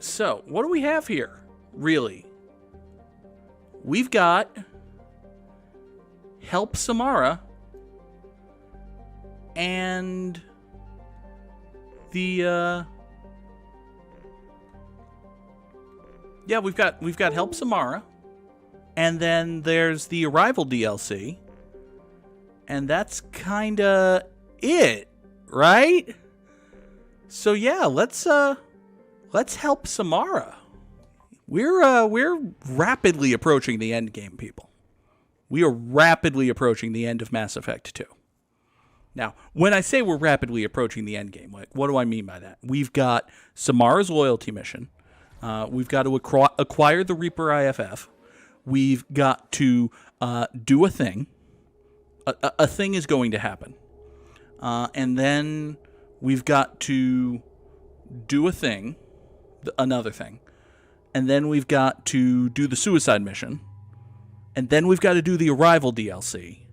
so what do we have here, really? We've got Help Samara and the, yeah, we've got Help Samara, and then there's the Arrival DLC, and that's kinda it, right? So yeah, let's help Samara. We're rapidly approaching the end game, people. We are rapidly approaching the end of Mass Effect 2. Now, when I say we're rapidly approaching the end game, like, what do I mean by that? We've got Samara's loyalty mission. We've got to acquire the Reaper IFF. We've got to do a thing. A thing is going to happen. And then we've got to do a thing, another thing. And then we've got to do the suicide mission. And then we've got to do the Arrival DLC.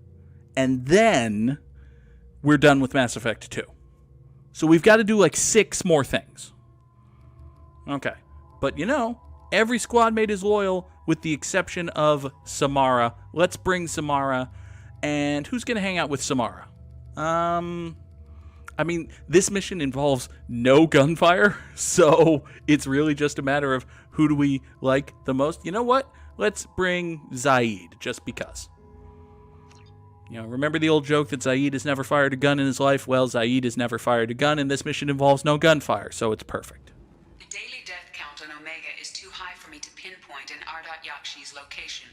And then we're done with Mass Effect 2. So we've got to do like 6 more things. Okay. But you know, every squad mate is loyal with the exception of Samara. Let's bring Samara. And who's going to hang out with Samara? I mean, this mission involves no gunfire, so it's really just a matter of who do we like the most. You know what? Let's bring Zaid, just because. You know, remember the old joke that Zaid has never fired a gun in his life? Well, Zaid has never fired a gun, and this mission involves no gunfire, so it's perfect. The daily death count on Omega is too high for me to pinpoint an Ardat-Yakshi's location.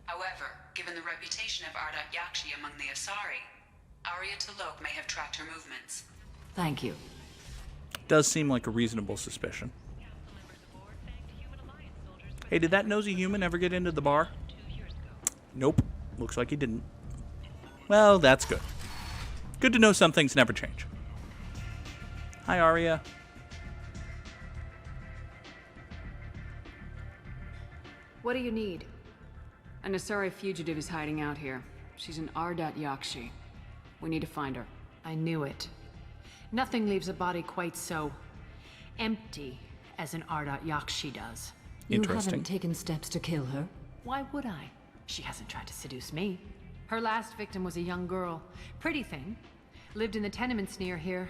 However, given the reputation of Ardat-Yakshi among the Asari, Arya T'Loak may have tracked her movements. Thank you. Does seem like a reasonable suspicion. Hey, did that nosy human ever get into the bar? Nope. Looks like he didn't. Well, that's good. Good to know some things never change. Hi, Arya. What do you need? An Asari fugitive is hiding out here. She's an Ardat-Yakshi. We need to find her. I knew it. Nothing leaves a body quite so empty as an Ardat-Yakshi does. You Interesting. haven't taken steps to kill her? Why would I? She hasn't tried to seduce me. Her last victim was a young girl. Pretty thing. Lived in the tenements near here.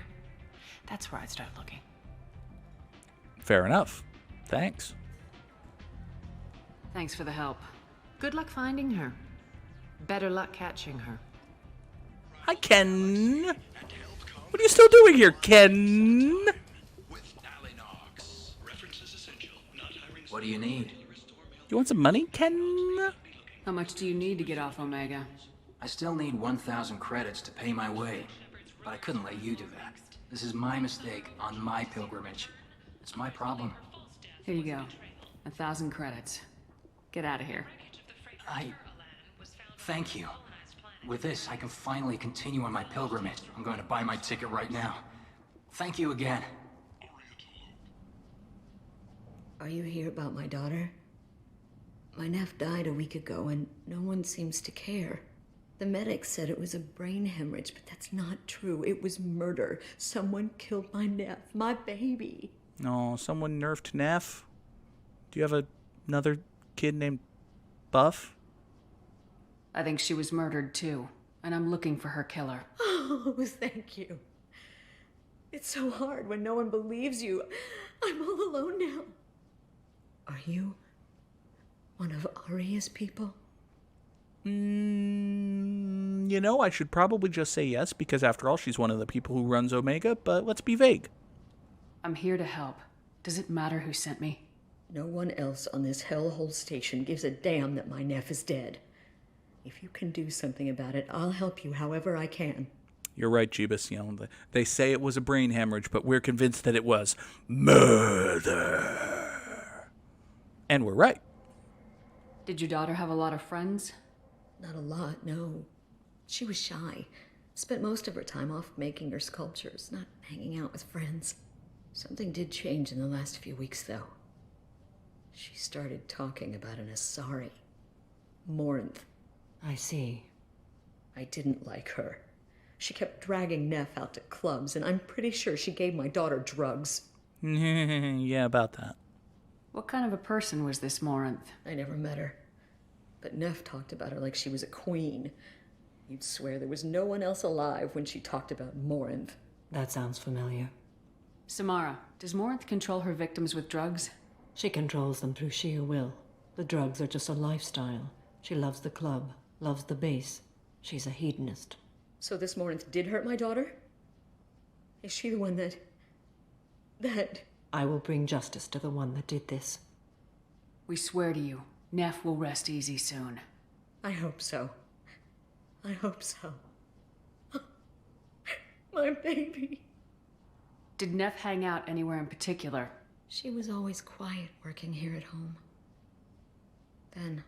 That's where I'd start looking. Fair enough. Thanks. Thanks for the help. Good luck finding her. Better luck catching her. Hi, Ken. What are you still doing here, Ken? What do you need? You want some money, Ken? How much do you need to get off Omega? I still need 1,000 credits to pay my way, but I couldn't let you do that. This is my mistake on my pilgrimage. It's my problem. Here you go. 1,000 credits. Get out of here. Thank you. With this, I can finally continue on my pilgrimage. I'm going to buy my ticket right now. Thank you again. Are you here about my daughter? My nephew died a week ago and no one seems to care. The medics said it was a brain hemorrhage, but that's not true. It was murder. Someone killed my nephew, my baby. No, someone nerfed Neff. Do you have another kid named Buff? I think she was murdered too, and I'm looking for her killer. Oh, thank you. It's so hard when no one believes you. I'm all alone now. Are you one of Arya's people? You know, I should probably just say yes, because after all, she's one of the people who runs Omega, but let's be vague. I'm here to help. Does it matter who sent me? No one else on this hellhole station gives a damn that my nephew is dead. If you can do something about it, I'll help you however I can. You're right, Jeebus. You know, they say it was a brain hemorrhage, but we're convinced that it was murder. And we're right. Did your daughter have a lot of friends? Not a lot, no. She was shy. Spent most of her time off making her sculptures, not hanging out with friends. Something did change in the last few weeks, though. She started talking about an Asari. Morinth. I see. I didn't like her. She kept dragging Neff out to clubs, and I'm pretty sure she gave my daughter drugs. Yeah, about that. What kind of a person was this Morinth? I never met her. But Neff talked about her like she was a queen. You'd swear there was no one else alive when she talked about Morinth. That sounds familiar. Samara, does Morinth control her victims with drugs? She controls them through sheer will. The drugs are just a lifestyle. She loves the club, loves the base. She's a hedonist. So this Morinth did hurt my daughter? Is she the one that... I will bring justice to the one that did this. We swear to you, Neff will rest easy soon. I hope so. I hope so. My baby. Did Neff hang out anywhere in particular? She was always quiet working here at home. Then,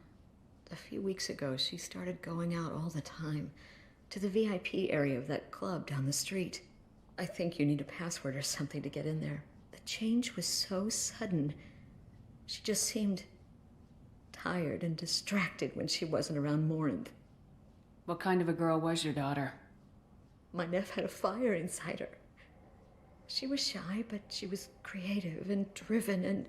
a few weeks ago, she started going out all the time to the VIP area of that club down the street. I think you need a password or something to get in there. The change was so sudden. She just seemed tired and distracted when she wasn't around Morinth. What kind of a girl was your daughter? My Neff had a fire inside her. She was shy, but she was creative and driven and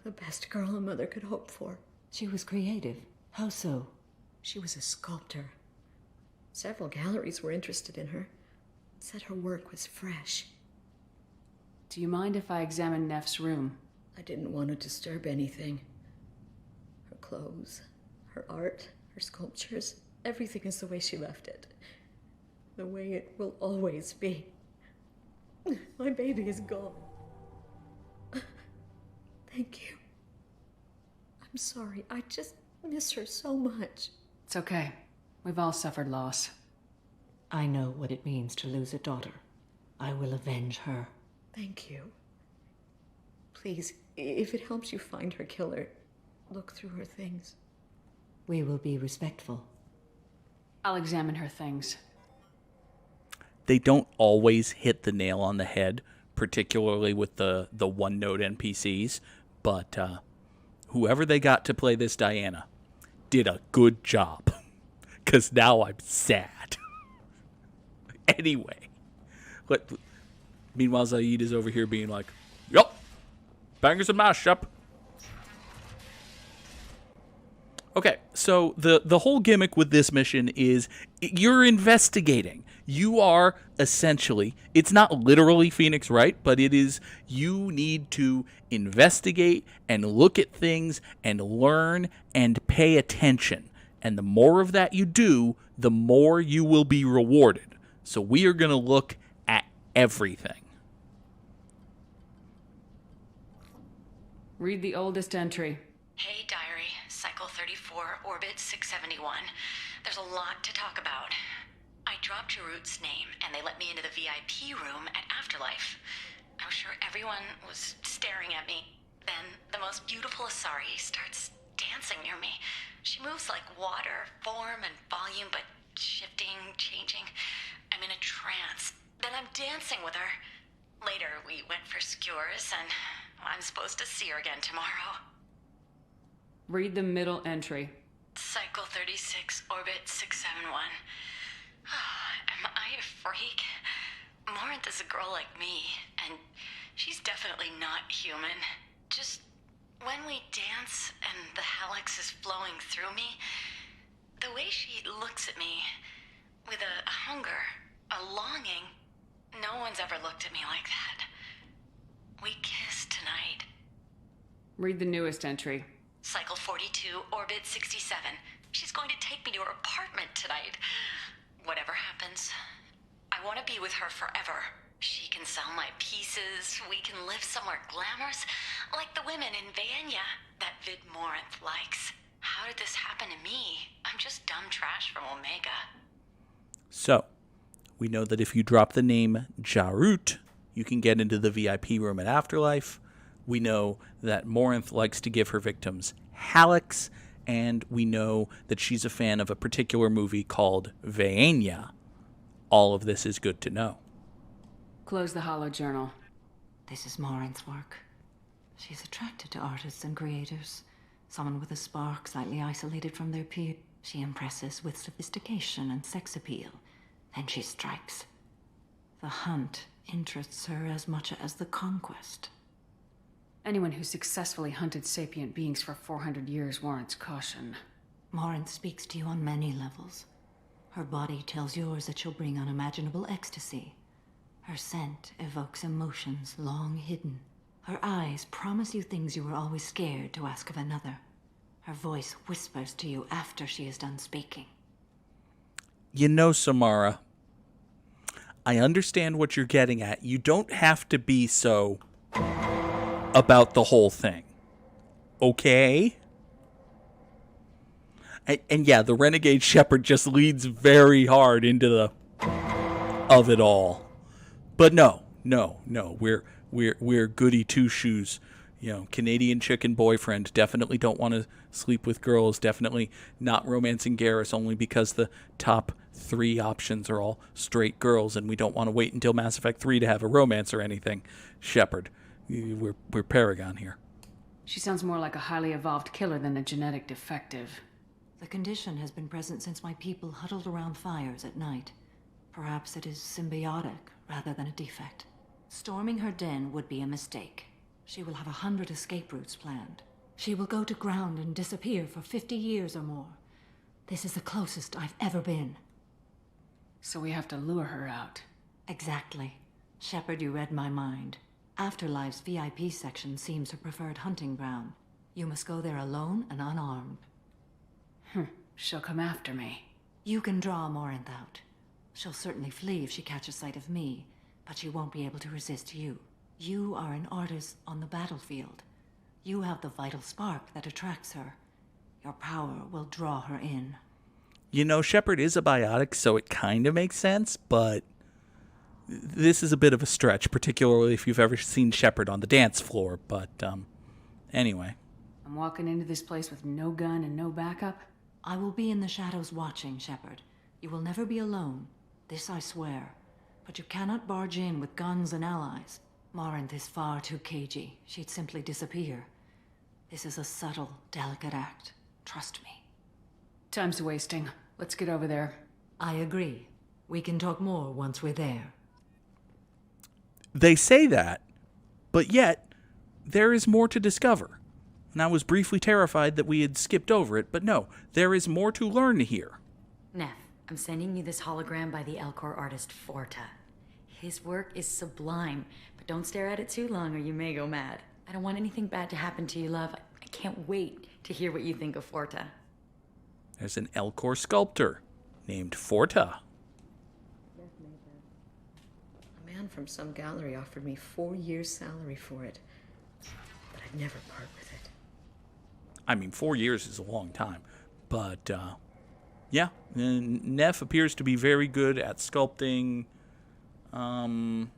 the best girl a mother could hope for. She was creative. How so? She was a sculptor. Several galleries were interested in her. Said her work was fresh. Do you mind if I examine Neff's room? I didn't want to disturb anything. Her clothes, her art, her sculptures, everything is the way she left it. The way it will always be. My baby is gone. Thank you. I'm sorry. I just miss her so much. It's okay. We've all suffered loss. I know what it means to lose a daughter. I will avenge her. Thank you. Please, if it helps you find her killer, look through her things. We will be respectful. I'll examine her things. They don't always hit the nail on the head, particularly with the one-note NPCs, but whoever they got to play this Diana did a good job, because now I'm sad. Anyway, meanwhile, Zaid is over here being like, yup, bangers and mash, Shep. Okay, so the whole gimmick with this mission is you're investigating. You are essentially, it's not literally Phoenix Wright, but it is, you need to investigate and look at things and learn and pay attention. And the more of that you do, the more you will be rewarded. So we are going to look at everything. Read the oldest entry. Hey, Diary. Cycle 34, Orbit 671. There's a lot to talk about. I dropped Jarut's name, and they let me into the VIP room at Afterlife. I was sure everyone was staring at me. Then the most beautiful Asari starts dancing near me. She moves like water, form and volume, but shifting, changing. I'm in a trance. Then I'm dancing with her. Later, we went for skewers, and I'm supposed to see her again tomorrow. Read the middle entry. Cycle 36, Orbit 671. Am I a freak? Morinth is a girl like me, and she's definitely not human. Just when we dance and the hallux is flowing through me, the way she looks at me with a hunger, a longing, no one's ever looked at me like that. We kiss tonight. Read the newest entry. Cycle 42, Orbit 67. She's going to take me to her apartment tonight. Whatever happens, I want to be with her forever. She can sell my pieces. We can live somewhere glamorous, like the women in Vanya that Vid Morinth likes. How did this happen to me? I'm just dumb trash from Omega. So, we know that if you drop the name Jarut, you can get into the VIP room at Afterlife. We know that Morinth likes to give her victims hallux, and we know that she's a fan of a particular movie called Vanya. All of this is good to know. Close the hollow journal. This is Morinth's work. She's attracted to artists and creators. Someone with a spark, slightly isolated from their peer. She impresses with sophistication and sex appeal. Then she strikes. The hunt interests her as much as the conquest. Anyone who successfully hunted sapient beings for 400 years warrants caution. Morinth speaks to you on many levels. Her body tells yours that she'll bring unimaginable ecstasy. Her scent evokes emotions long hidden. Her eyes promise you things you were always scared to ask of another. Her voice whispers to you after she is done speaking. You know, Samara, I understand what you're getting at. You don't have to be so about the whole thing. Okay? And yeah, the renegade Shepard just leads very hard into the of it all. But no. We're goody two shoes. You know, Canadian chicken boyfriend. Definitely don't want to sleep with girls. Definitely not romancing Garrus only because the top 3 options are all straight girls, and we don't want to wait until Mass Effect 3 to have a romance or anything. Shepard, we're Paragon here. She sounds more like a highly evolved killer than a genetic defective. The condition has been present since my people huddled around fires at night. Perhaps it is symbiotic rather than a defect. Storming her den would be a mistake. She will have 100 escape routes planned. She will go to ground and disappear for 50 years or more. This is the closest I've ever been. So we have to lure her out. Exactly. Shepard, you read my mind. Afterlife's VIP section seems her preferred hunting ground. You must go there alone and unarmed. She'll come after me. You can draw Morinth out. She'll certainly flee if she catches sight of me, but she won't be able to resist you. You are an artist on the battlefield. You have the vital spark that attracts her. Your power will draw her in. You know, Shepard is a biotic, so it kind of makes sense, but this is a bit of a stretch, particularly if you've ever seen Shepard on the dance floor. But anyway. I'm walking into this place with no gun and no backup? I will be in the shadows watching, Shepard. You will never be alone. This I swear. But you cannot barge in with guns and allies. Morinth is far too cagey. She'd simply disappear. This is a subtle, delicate act. Trust me. Time's wasting. Let's get over there. I agree. We can talk more once we're there. They say that, but yet there is more to discover. And I was briefly terrified that we had skipped over it, but no, there is more to learn here. Neff, I'm sending you this hologram by the Elcor artist Forta. His work is sublime, but don't stare at it too long or you may go mad. I don't want anything bad to happen to you, love. I can't wait to hear what you think of Forta. There's an Elcor sculptor named Forta. A man from some gallery offered me 4 years' salary for it, but I'd never part with it. I mean, 4 years is a long time, but yeah, Neff appears to be very good at sculpting. Let's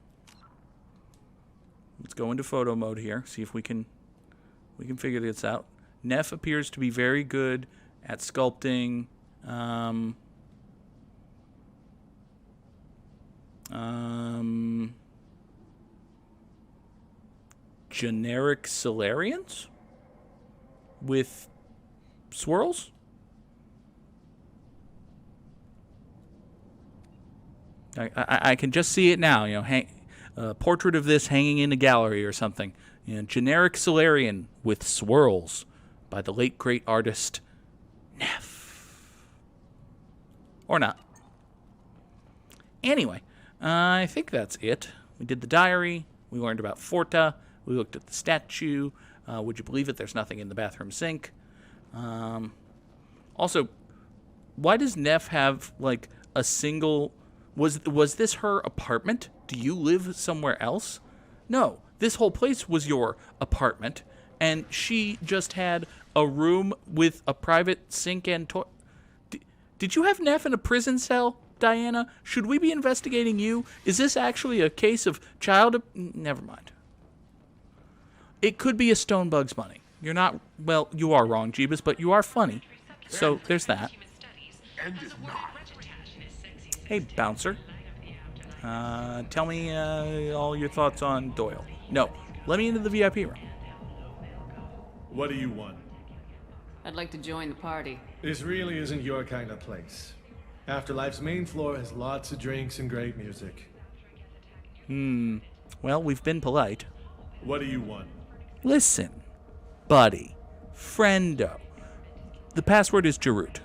go into photo mode here, see if we can figure this out. Neff appears to be very good at sculpting generic Solarians with swirls. I can just see it now, you know, a portrait of this hanging in a gallery or something. You know, generic Solarian with swirls by the late great artist Neff. Or not. Anyway, I think that's it. We did the diary. We learned about Forta. We looked at the statue. Would you believe it? There's nothing in the bathroom sink. Also, why does Neff have, like, a single... Was this her apartment? Do you live somewhere else? No, this whole place was your apartment, and she just had a room with a private sink and toilet. Did you have Neff in a prison cell, Diana? Should we be investigating you? Is this actually a case of Never mind. It could be a stone Bugs Bunny. You're not... Well, you are wrong, Jeebus, but you are funny. So, there's that. Hey, bouncer. Tell me all your thoughts on Doyle. No, let me into the VIP room. What do you want? I'd like to join the party. This really isn't your kind of place. Afterlife's main floor has lots of drinks and great music. Well, we've been polite. What do you want? Listen, buddy, friendo. The password is Jarut.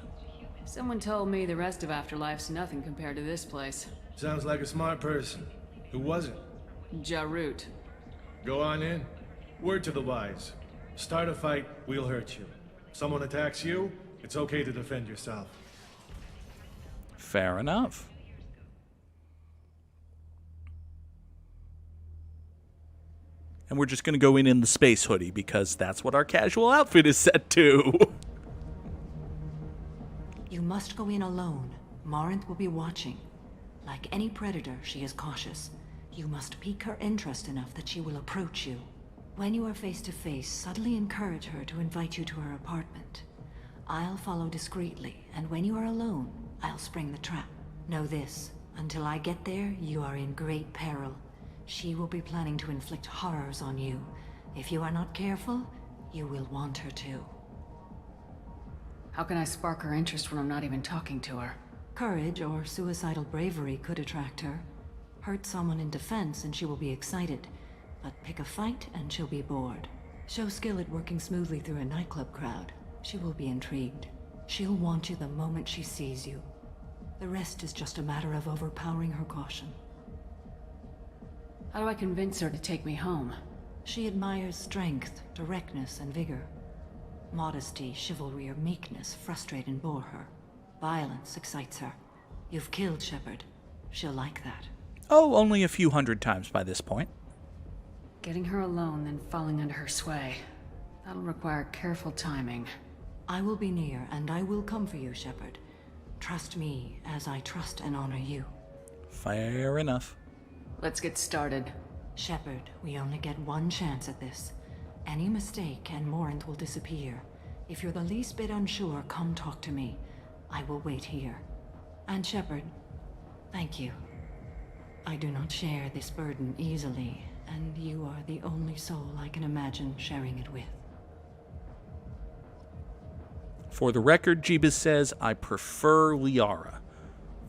Someone told me the rest of Afterlife's nothing compared to this place. Sounds like a smart person. Who was it? Jarut. Go on in. Word to the wise. Start a fight, we'll hurt you. Someone attacks you, it's okay to defend yourself. Fair enough. And we're just going to go in the space hoodie because that's what our casual outfit is set to. You must go in alone. Morinth will be watching. Like any predator, she is cautious. You must pique her interest enough that she will approach you. When you are face to face, subtly encourage her to invite you to her apartment. I'll follow discreetly, and when you are alone, I'll spring the trap. Know this, until I get there, you are in great peril. She will be planning to inflict horrors on you. If you are not careful, you will want her to. How can I spark her interest when I'm not even talking to her? Courage or suicidal bravery could attract her. Hurt someone in defense and she will be excited. But pick a fight and she'll be bored. Show skill at working smoothly through a nightclub crowd. She will be intrigued. She'll want you the moment she sees you. The rest is just a matter of overpowering her caution. How do I convince her to take me home? She admires strength, directness, and vigor. Modesty, chivalry, or meekness frustrate and bore her. Violence excites her. You've killed Shepard. She'll like that. Oh, only a few hundred times by this point. Getting her alone, then falling under her sway. That'll require careful timing. I will be near, and I will come for you, Shepard. Trust me, as I trust and honor you. Fair enough. Let's get started. Shepard, we only get one chance at this. Any mistake and Morinth will disappear. If you're the least bit unsure, come talk to me. I will wait here. And Shepard, thank you. I do not share this burden easily, and you are the only soul I can imagine sharing it with. For the record, Jeebus says, I prefer Liara.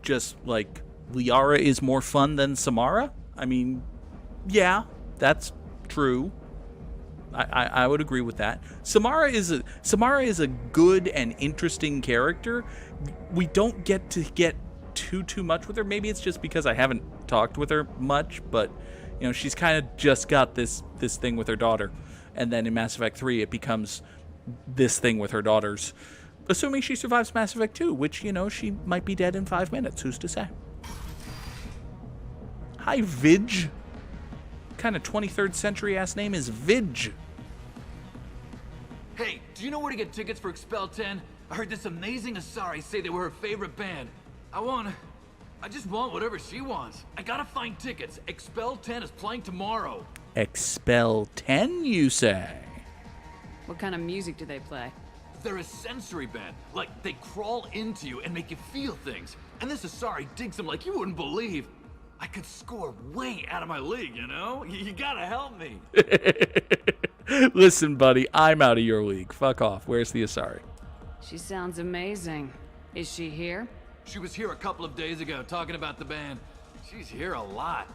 Just like, Liara is more fun than Samara? I mean, yeah, that's true. I would agree with that. Samara is a good and interesting character. We don't get to get too much with her. Maybe it's just because I haven't talked with her much, but you know, she's kind of just got this thing with her daughter. And then in Mass Effect 3 it becomes this thing with her daughters. Assuming she survives Mass Effect 2, which, you know, she might be dead in 5 minutes, who's to say? Hi, Vidge. What kind of 23rd century ass name is Vidge? Hey, do you know where to get tickets for Expel 10? I heard this amazing Asari say they were her favorite band. I just want whatever she wants. I gotta find tickets. Expel 10 is playing tomorrow. Expel 10, you say? What kind of music do they play? They're a sensory band. Like, they crawl into you and make you feel things. And this Asari digs them like you wouldn't believe. I could score way out of my league, you know? You gotta help me. Listen, buddy, I'm out of your league. Fuck off. Where's the Asari? She sounds amazing. Is she here? She was here a couple of days ago talking about the band. She's here a lot.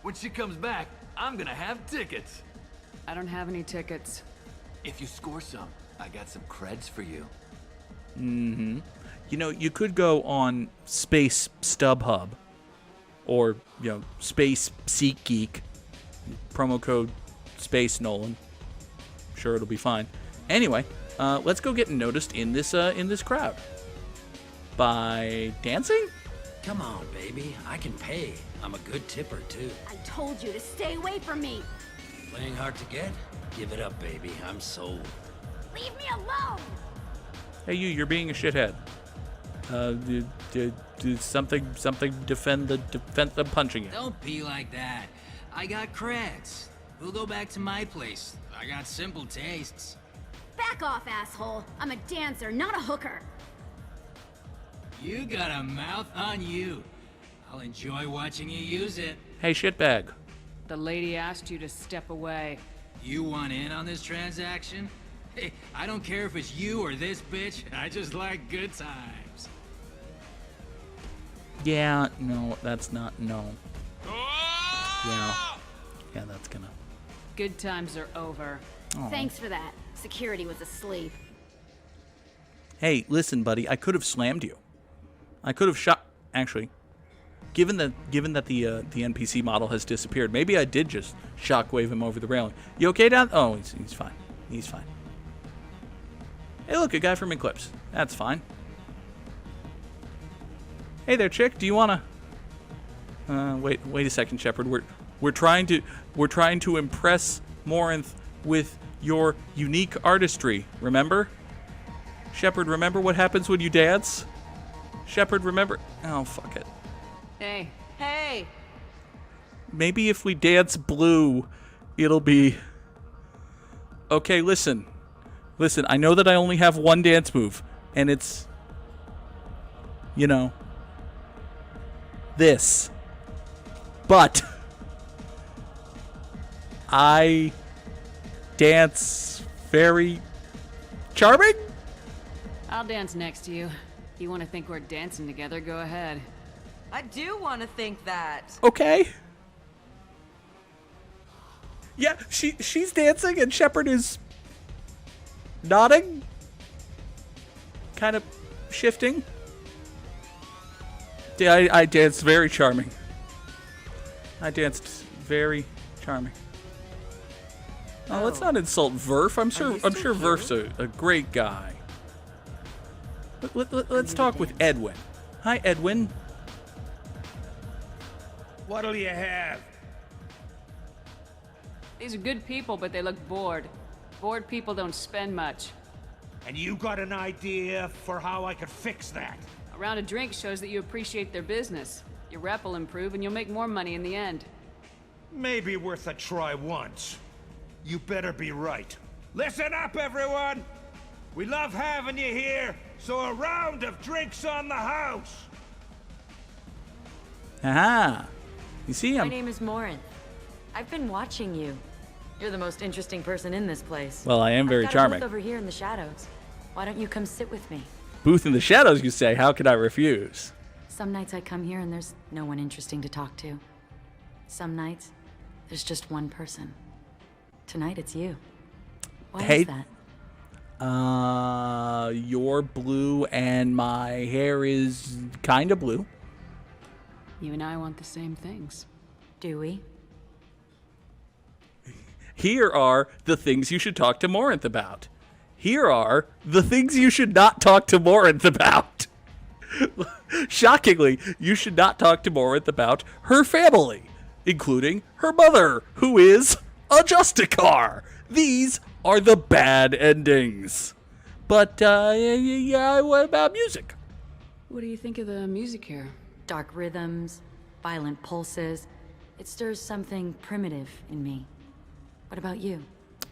When she comes back, I'm gonna have tickets. I don't have any tickets. If you score some, I got some creds for you. Mm-hmm. You know, you could go on Space StubHub or, you know, Space SeatGeek. Promo code Space Nolan. Sure, it'll be fine. Anyway, let's go get noticed in this crowd. By dancing? Come on, baby. I can pay. I'm a good tipper, too. I told you to stay away from me. Playing hard to get? Give it up, baby. I'm sold. Leave me alone. Hey, you're being a shithead. Do something defend the punching you. Don't be like that. I got creds. We'll go back to my place. I got simple tastes. Back off, asshole. I'm a dancer, not a hooker. You got a mouth on you. I'll enjoy watching you use it. Hey, shitbag. The lady asked you to step away. You want in on this transaction? Hey, I don't care if it's you or this bitch. I just like good times. Yeah, no, that's not, no. Yeah, that's gonna. Good times are over. Thanks for that. Security was asleep. Hey, listen, buddy. I could have slammed you. I could have shot. Actually, given that the NPC model has disappeared, maybe I did just shockwave him over the railing. You okay, down? Oh, he's fine. He's fine. Hey, look, a guy from Eclipse. That's fine. Hey there, chick. Do you wanna? Wait a second, Shepard. We're trying to impress Morinth with your unique artistry. Remember? Shepard, remember what happens when you dance? Shepard, remember? Oh, fuck it. Hey. Hey! Maybe if we dance blue, it'll be... Okay, listen. Listen, I know that I only have one dance move, and it's... You know... This. But... I... dance very... charming? I'll dance next to you. If you want to think we're dancing together, go ahead. I do want to think that. Okay. Yeah, she's dancing and Shepard is nodding. Kind of shifting. Yeah, I danced very charming. I danced very charming. Oh, let's not insult Verf. I'm sure Verf's a great guy. Let's talk with Edwin. Hi, Edwin. What'll you have? These are good people, but they look bored. Bored people don't spend much. And you got an idea for how I could fix that? A round of drinks shows that you appreciate their business. Your rep will improve and you'll make more money in the end. Maybe worth a try once. You better be right. Listen up, everyone! We love having you here, so a round of drinks on the house! Aha! You see him? My name is Morinth. I've been watching you. You're the most interesting person in this place. Well, I am very charming. I've got a booth over here in the shadows. Why don't you come sit with me? Booth in the shadows, you say? How could I refuse? Some nights I come here and there's no one interesting to talk to. Some nights, there's just one person. Tonight it's you. Why is that? You're blue and my hair is kind of blue. You and I want the same things. Do we? Here are the things you should talk to Morinth about. Here are the things you should not talk to Morinth about. Shockingly, you should not talk to Morinth about her family, including her mother, who is a Justicar. These are the bad endings. But, yeah, what about music? What do you think of the music here? Dark rhythms, violent pulses. It stirs something primitive in me. What about you?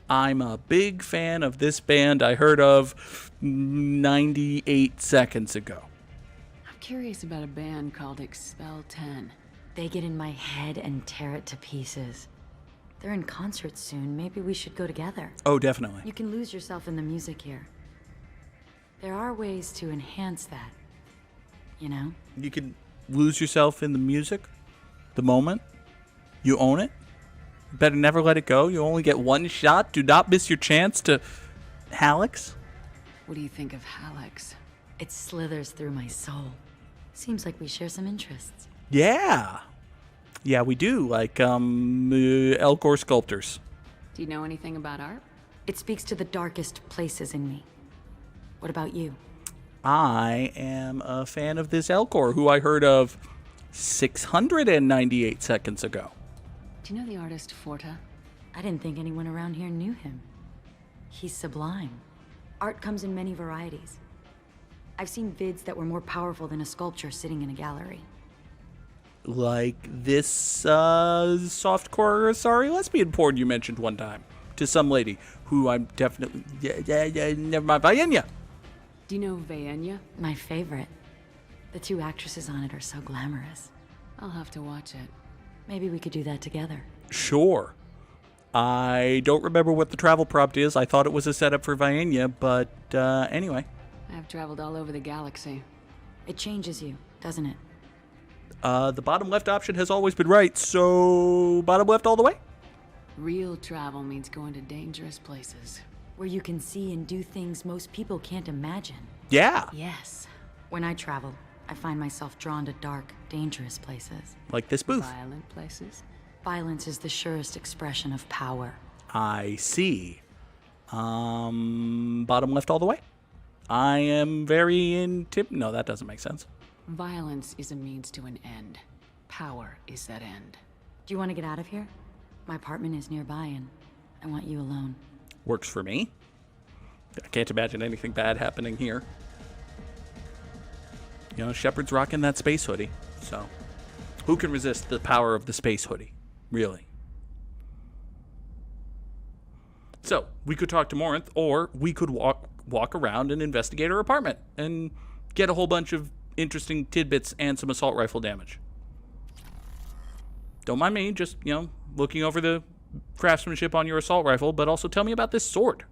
I'm a big fan of this band I heard of 98 seconds ago. I'm curious about a band called Expel 10. They get in my head and tear it to pieces. They're in concert soon. Maybe we should go together. Oh, definitely. You can lose yourself in the music here. There are ways to enhance that. You know? You can lose yourself in the music, the moment. You own it. You better never let it go. You only get one shot. Do not miss your chance to Hallex. What do you think of Hallex? It slithers through my soul. Seems like we share some interests. Yeah. Yeah, we do. Like, Elcor sculptors. Do you know anything about art? It speaks to the darkest places in me. What about you? I am a fan of this Elcor, who I heard of 698 seconds ago. Do you know the artist Forta? I didn't think anyone around here knew him. He's sublime. Art comes in many varieties. I've seen vids that were more powerful than a sculpture sitting in a gallery. Like this softcore Asari lesbian porn you mentioned one time to some lady who I'm definitely... never mind, Vaenya. Do you know Vaenya? My favorite. The two actresses on it are so glamorous. I'll have to watch it. Maybe we could do that together. Sure. I don't remember what the travel prompt is. I thought it was a setup for Vaenya, but anyway. I've traveled all over the galaxy. It changes you, doesn't it? The bottom left option has always been right, so bottom left all the way? Real travel means going to dangerous places. Where you can see and do things most people can't imagine. Yeah. Yes. When I travel, I find myself drawn to dark, dangerous places. Like this booth. Violent places. Violence is the surest expression of power. I see. Bottom left all the way. I am very No, that doesn't make sense. Violence is a means to an end. Power is that end. Do you want to get out of here? My apartment is nearby and I want you alone. Works for me. I can't imagine anything bad happening here. You know, Shepard's rocking that space hoodie, so who can resist the power of the space hoodie? Really. So, we could talk to Morinth, or we could walk around and investigate her apartment and get a whole bunch of interesting tidbits and some assault rifle damage. Don't mind me, just, you know, looking over the craftsmanship on your assault rifle, but also tell me about this sword.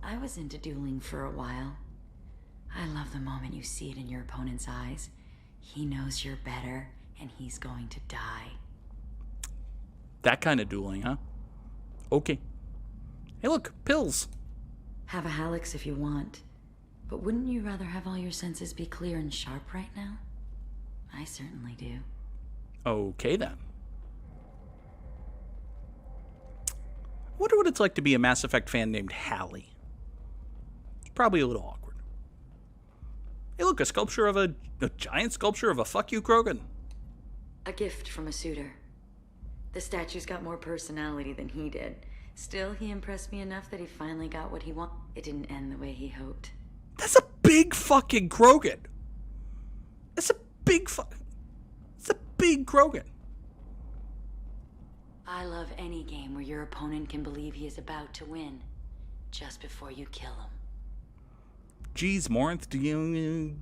I was into dueling for a while. I love the moment you see it in your opponent's eyes. He knows you're better, and he's going to die. That kind of dueling, huh? Okay. Hey, look, pills. Have a Halix if you want. But wouldn't you rather have all your senses be clear and sharp right now? I certainly do. Okay, then. I wonder what it's like to be a Mass Effect fan named Hallie. It's probably a little awkward. Hey, look, a sculpture of a giant sculpture of a fuck you Krogan. A gift from a suitor. The statue's got more personality than he did. Still, he impressed me enough that he finally got what he wanted. It didn't end the way he hoped. That's a big fucking Krogan. It's a big Krogan. I love any game where your opponent can believe he is about to win, just before you kill him. Geez, Morinth, do you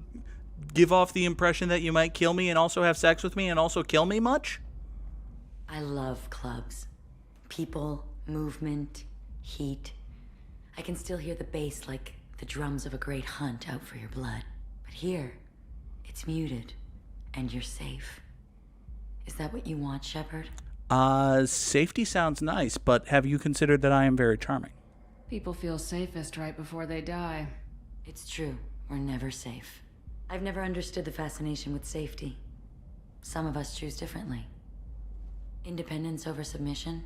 give off the impression that you might kill me and also have sex with me and also kill me much? I love clubs. People, movement, heat. I can still hear the bass like the drums of a great hunt out for your blood. But here, it's muted, and you're safe. Is that what you want, Shepard? Safety sounds nice, but have you considered that I am very charming? People feel safest right before they die. It's true. We're never safe. I've never understood the fascination with safety. Some of us choose differently. Independence over submission?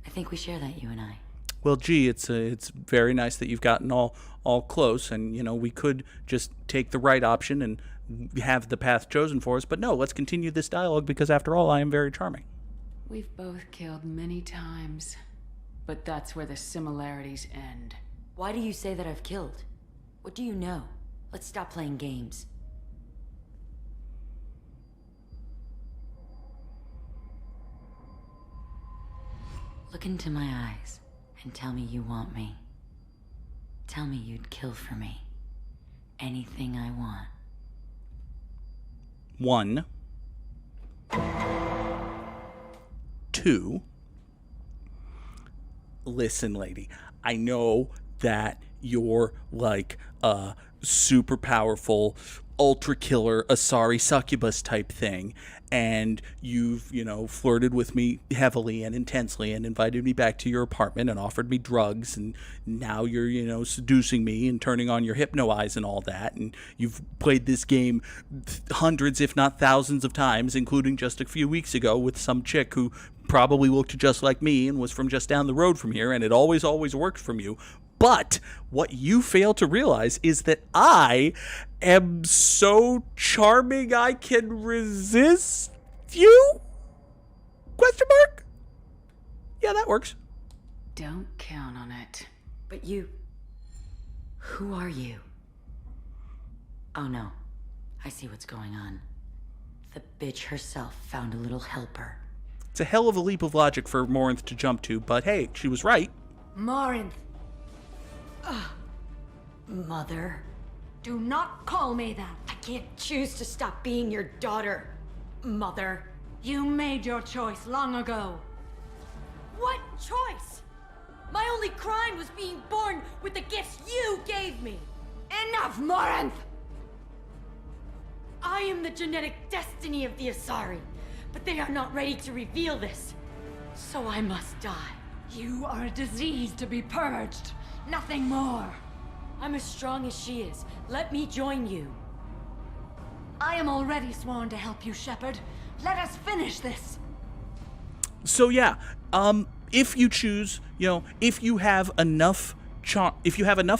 I think we share that, you and I. Well, gee, it's very nice that you've gotten all close, and, you know, we could just take the right option and have the path chosen for us, but no, let's continue this dialogue because, after all, I am very charming. We've both killed many times, but that's where the similarities end. Why do you say that I've killed? What do you know? Let's stop playing games. Look into my eyes and tell me you want me. Tell me you'd kill for me. Anything I want. 1, 2. Listen, lady, I know that you're like a super powerful, ultra killer Asari succubus type thing, and you've, you know, flirted with me heavily and intensely and invited me back to your apartment and offered me drugs, and now you're, you know, seducing me and turning on your hypno eyes and all that, and you've played this game hundreds if not thousands of times, including just a few weeks ago with some chick who probably looked just like me and was from just down the road from here, and it always worked from you. But what you fail to realize is that I am so charming I can resist you? Question mark? Yeah, that works. Don't count on it. But you... Who are you? Oh no. I see what's going on. The bitch herself found a little helper. It's a hell of a leap of logic for Morinth to jump to, but hey, she was right. Morinth. Mother. Do not call me that. I can't choose to stop being your daughter, Mother. You made your choice long ago. What choice? My only crime was being born with the gifts you gave me. Enough, Morinth! I am the genetic destiny of the Asari, but they are not ready to reveal this. So I must die. You are a disease to be purged. Nothing more. I'm as strong as she is. Let me join you. I am already sworn to help you, Shepard. Let us finish this. So yeah, if you choose, if you have enough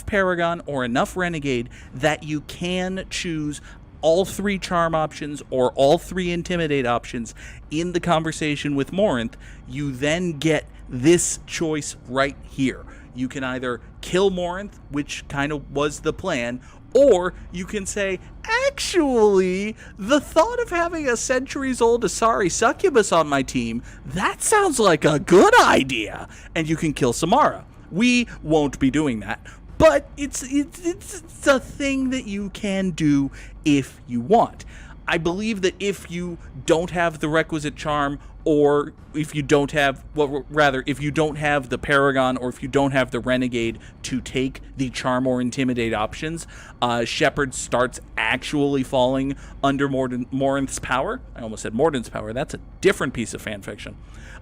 Paragon or enough Renegade that you can choose all 3 charm options or all 3 intimidate options in the conversation with Morinth, you then get this choice right here. You can either kill Morinth, which kind of was the plan, or you can say, actually, the thought of having a centuries-old Asari succubus on my team, that sounds like a good idea. And you can kill Samara. We won't be doing that, but it's a thing that you can do if you want. I believe that if you don't have the requisite charm, or if you don't have, if you don't have the Paragon or if you don't have the Renegade to take the charm or intimidate options, Shepard starts actually falling under Morinth's power. I almost said Mordin's power. That's a different piece of fanfiction.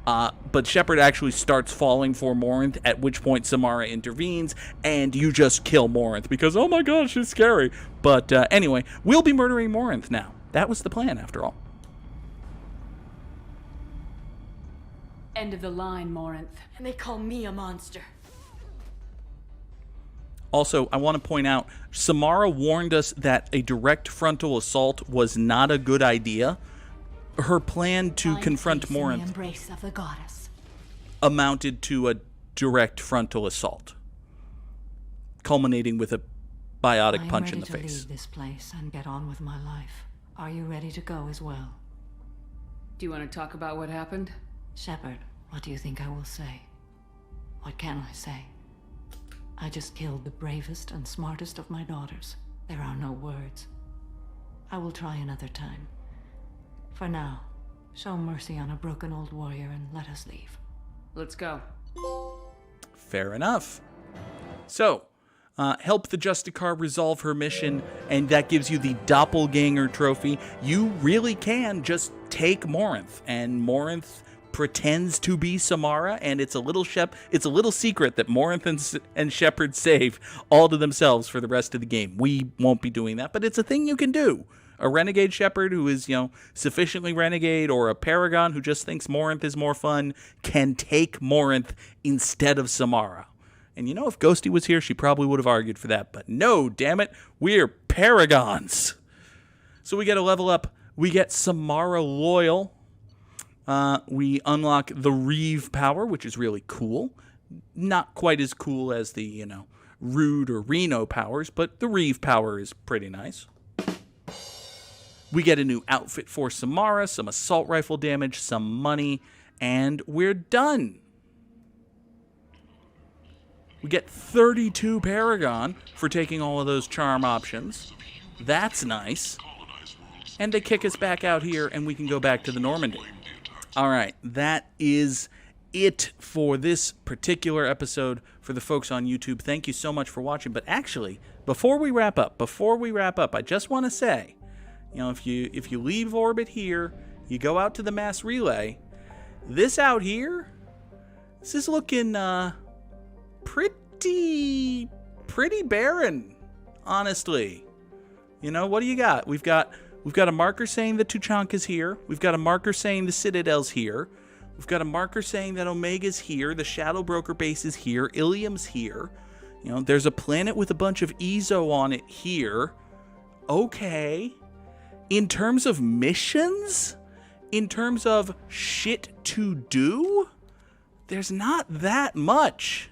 But Shepard actually starts falling for Morinth, at which point Samara intervenes, and you just kill Morinth because, oh my god, she's scary. But anyway, we'll be murdering Morinth now. That was the plan, after all. End of the line, Morinth. And they call me a monster. Also, I want to point out, Samara warned us that a direct frontal assault was not a good idea. Her plan to confront Morinth, the embrace of the goddess, amounted to a direct frontal assault, culminating with a biotic punch in the face. I'm ready to leave this place and get on with my life. Are you ready to go as well? Do you want to talk about what happened? Shepard, what do you think I will say? What can I say? I just killed the bravest and smartest of my daughters. There are no words. I will try another time. For now, show mercy on a broken old warrior and let us leave. Let's go. Fair enough. So, help the Justicar resolve her mission, and that gives you the Doppelganger trophy. You really can just take Morinth, and Morinth pretends to be Samara, and it's a little secret that Morinth and Shepard save all to themselves for the rest of the game. We won't be doing that, but it's a thing you can do. A renegade Shepard who is, sufficiently renegade, or a Paragon who just thinks Morinth is more fun, can take Morinth instead of Samara. And if Ghosty was here, she probably would have argued for that. But no, damn it, we're Paragons. So we get a level up. We get Samara Loyal. We unlock the Reeve power, which is really cool. Not quite as cool as the, Rude or Reno powers, but the Reeve power is pretty nice. We get a new outfit for Samara, some assault rifle damage, some money, and we're done. We get 32 Paragon for taking all of those charm options. That's nice. And they kick us back out here, and we can go back to the Normandy. All right, that is it for this particular episode for the folks on YouTube. Thank you so much for watching. But actually, before we wrap up, I just want to say, if you leave orbit here, you go out to the mass relay, this out here, this is looking pretty barren, honestly. What do you got? We've got a marker saying that Tuchanka's here. We've got a marker saying the Citadel's here. We've got a marker saying that Omega's here. The Shadow Broker base is here. Ilium's here. There's a planet with a bunch of Ezo on it here. Okay. In terms of missions, in terms of shit to do, there's not that much.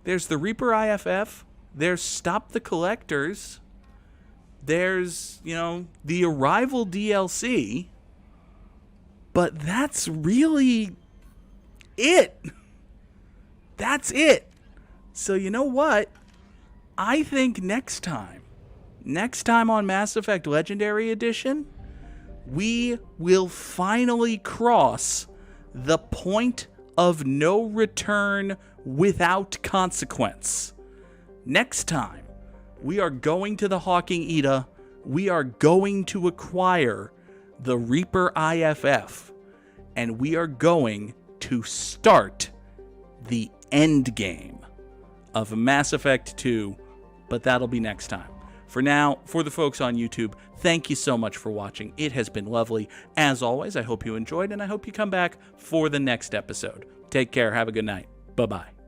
There's the Reaper IFF. There's Stop the Collectors. There's, the Arrival DLC. But that's really it. That's it. So you know what? I think next time on Mass Effect Legendary Edition, we will finally cross the point of no return without consequence. Next time, we are going to the Hawking Ida. We are going to acquire the Reaper IFF. And we are going to start the end game of Mass Effect 2, but that'll be next time. For now, for the folks on YouTube, thank you so much for watching. It has been lovely. As always, I hope you enjoyed, and I hope you come back for the next episode. Take care. Have a good night. Bye-bye.